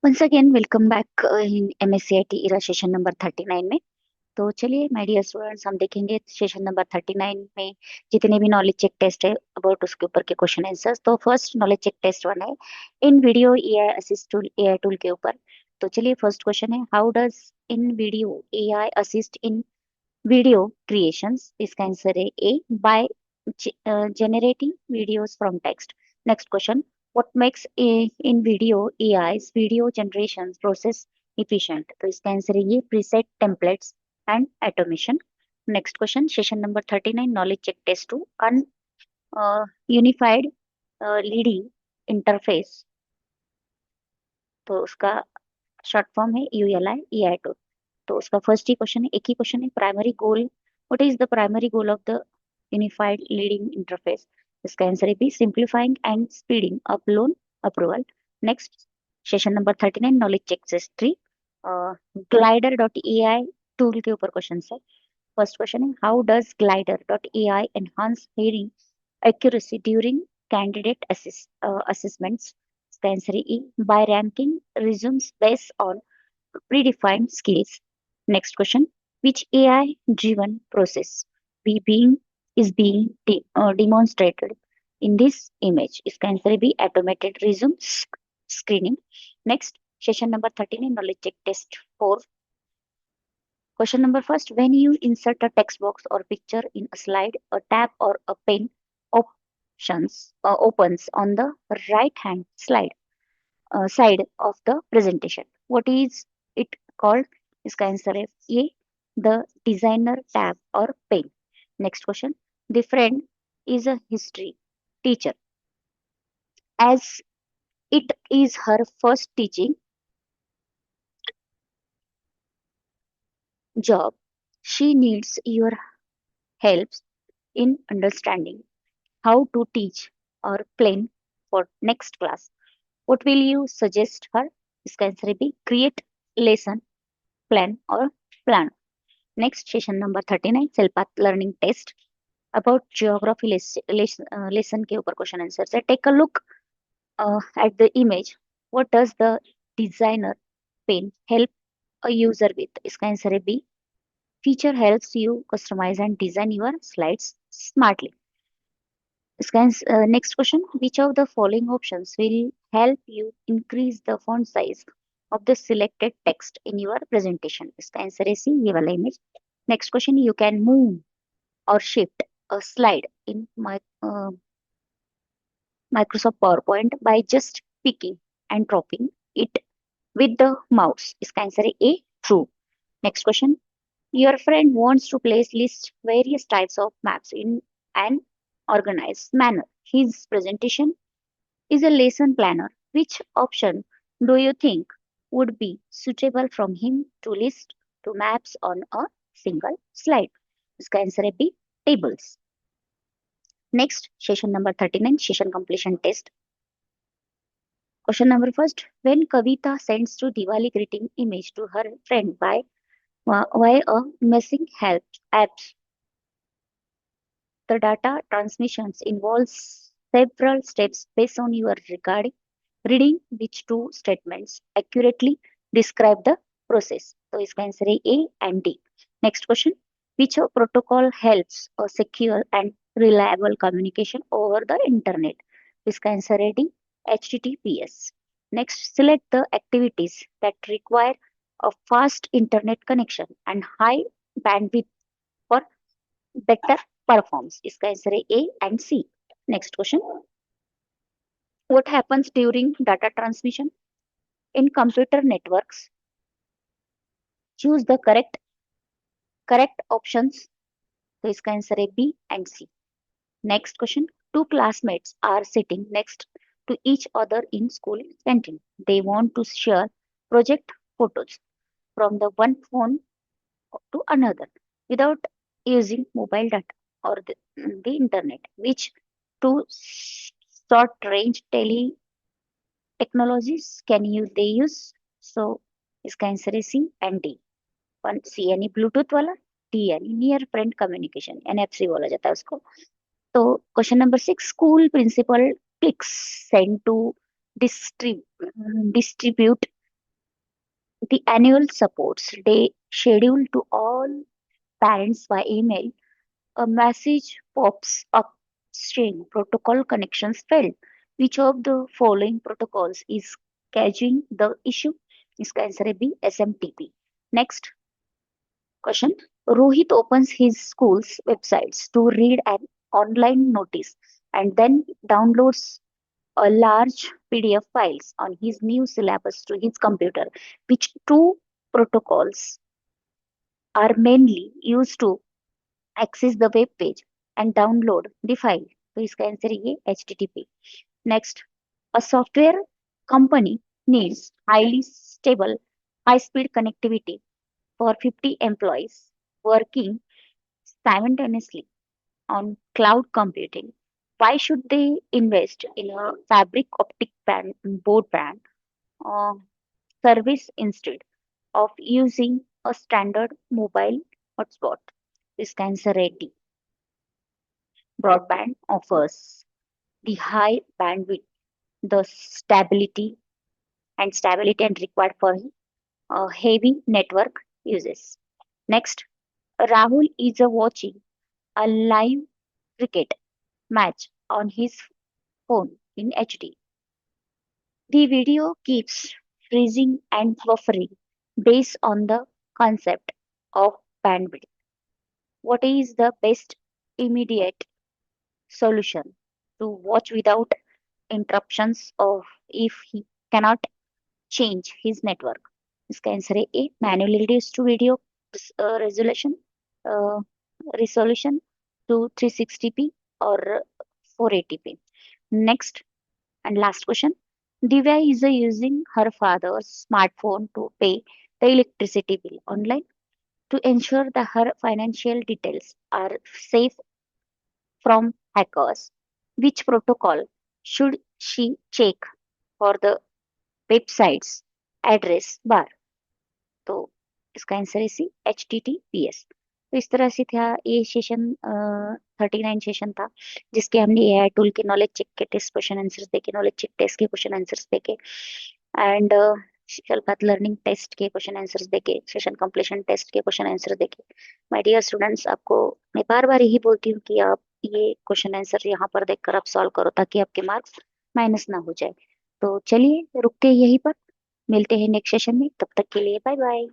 Once again welcome back in MS-CIT era session number 39 में। तो चलिए माय डियर स्टूडेंट्स, हम देखेंगे सेशन नंबर 39 में जितने भी नॉलेज चेक टेस्ट है अबाउट उसके ऊपर के क्वेश्चन आंसर्स। तो first knowledge check test one है in video AI assist tool, AI tool के ऊपर। तो चलिए फर्स्ट क्वेश्चन है, how does in video AI assist in video creations? इसका आंसर है A, by generating videos from text. Next question, what makes in video AI's video generation process efficient? तो इसका answer है ये, preset templates and automation. Next question, session number 39 knowledge check test 2, unified leading interface। तो उसका short form है ULI EI tool. तो उसका first ही क्वेश्चन है, एक ही क्वेश्चन है, primary goal, what is the primary goal of the unified leading interface? इसका आंसर है B, simplifying and speeding up loan approval. Next, session number 39 knowledge check test 3, Glider dot A I tool के ऊपर question है। First question है, how does Glider dot A I enhance hearing accuracy during candidate assessments? इसका answer है E, by ranking resumes based on predefined skills. Next question, which AI-driven process is being demonstrated in this image? इसका answer है B, automated resume screening. Next, session number 13 knowledge check test 4. Question number first, when you insert a text box or picture in a slide, a tab or a pen options opens on the right hand side of the presentation. What is it called? इसका answer है ये, the designer tab or pen. Next question, the friend is a history teacher. As it is her first teaching job, she needs your help in understanding how to teach or plan for next class. What will you suggest her? इसका answer है B, create lesson plan or plan. Next, session number 39 self path learning test about geography lesson के ऊपर question answer है। Take a look at the image. What does the designer pen help a user with? इसका answer है B, feature helps you customize and design your slides smartly. Next question, which of the following options will help you increase the font size of the selected text in your presentation? इसका answer है सी, ये वाला image. Next question, you can move or shift a slide in Microsoft PowerPoint by just picking and dropping it with the mouse. इसका answer है A, true. Next question, your friend wants to place list various types of maps in an organized manner. His presentation is a lesson planner. Which option do you think would be suitable from him to list two maps on a single slide? इसका answer है B, tables. Next, session number 39, session completion test. Question number first, when Kavita sends to Diwali greeting image to her friend by a messing help apps, the data transmissions involves several steps based on your reading which two statements accurately describe the process. तो इसका answer है A and D. Next question, which protocol helps a secure and reliable communication over the internet? इसका answer है D, HTTPS. Next, select the activities that require a fast internet connection and high bandwidth for better performance. इसका answer है A and C. Next question, what happens during data transmission in computer networks? Choose the correct options. तो इसका answer है B and C. Next question, two classmates are sitting next to each other in school canteen. They want to share project photos from the one phone to another without using mobile data or the internet. Which two short range technologies can they use? So इसका answer है C and D. One सी यानी Bluetooth वाला, D यानी near friend communication, NFC बोला जाता है उसको। तो question number 6, school principal clicks send to distribute The annual supports day scheduled to all parents by email. A message pops up saying protocol connections failed. Which of the following protocols is catching the issue? इसका answer है B SMTP. Next question. Rohit opens his school's websites to read an online notice and then downloads a large PDF files on his new syllabus to his computer. Which two protocols are mainly used to access the web page and download the file? तो इसका answer ये HTTP. Next, a software company needs highly stable, high-speed connectivity for 50 employees working simultaneously on cloud computing. Why should they invest in a fabric optic broadband service instead of using a standard mobile hotspot? This answer is D. Broadband offers the high bandwidth, the stability and required for heavy network uses. Next, Rahul is watching a live cricket match on his phone in HD. The video keeps freezing and buffering based on the concept of bandwidth. What is the best immediate solution to watch without interruptions of if he cannot change his network? इसका answer है A manually reduce to video resolution resolution to 360p or 480p. Next and last question. Divya is using her father's smartphone to pay the electricity bill online to ensure that her financial details are safe from hackers. Which protocol should she check for the website's address bar? तो इसका answer है सी HTTPS. तो इस तरह से था ये session 39 session था जिसके हमने एआई टूल के नॉलेज चेक के टेस्ट क्वेश्चन आंसर्स देखे, नॉलेज चेक टेस्ट के क्वेश्चन आंसर्स देखे एंड शल्पात लर्निंग टेस्ट के क्वेश्चन आंसर्स देखे, सेशन कंप्लीशन टेस्ट के क्वेश्चन आंसर देखे. माय डियर स्टूडेंट्स, आपको मैं बार बार यही बोलती हूँ कि आप ये क्वेश्चन आंसर यहाँ पर देखकर आप सॉल्व करो ताकि आपके मार्क्स माइनस ना हो जाए. तो चलिए रुकते हैं यहीं पर, मिलते हैं नेक्स्ट सेशन में. तब तक के लिए बाय बाय.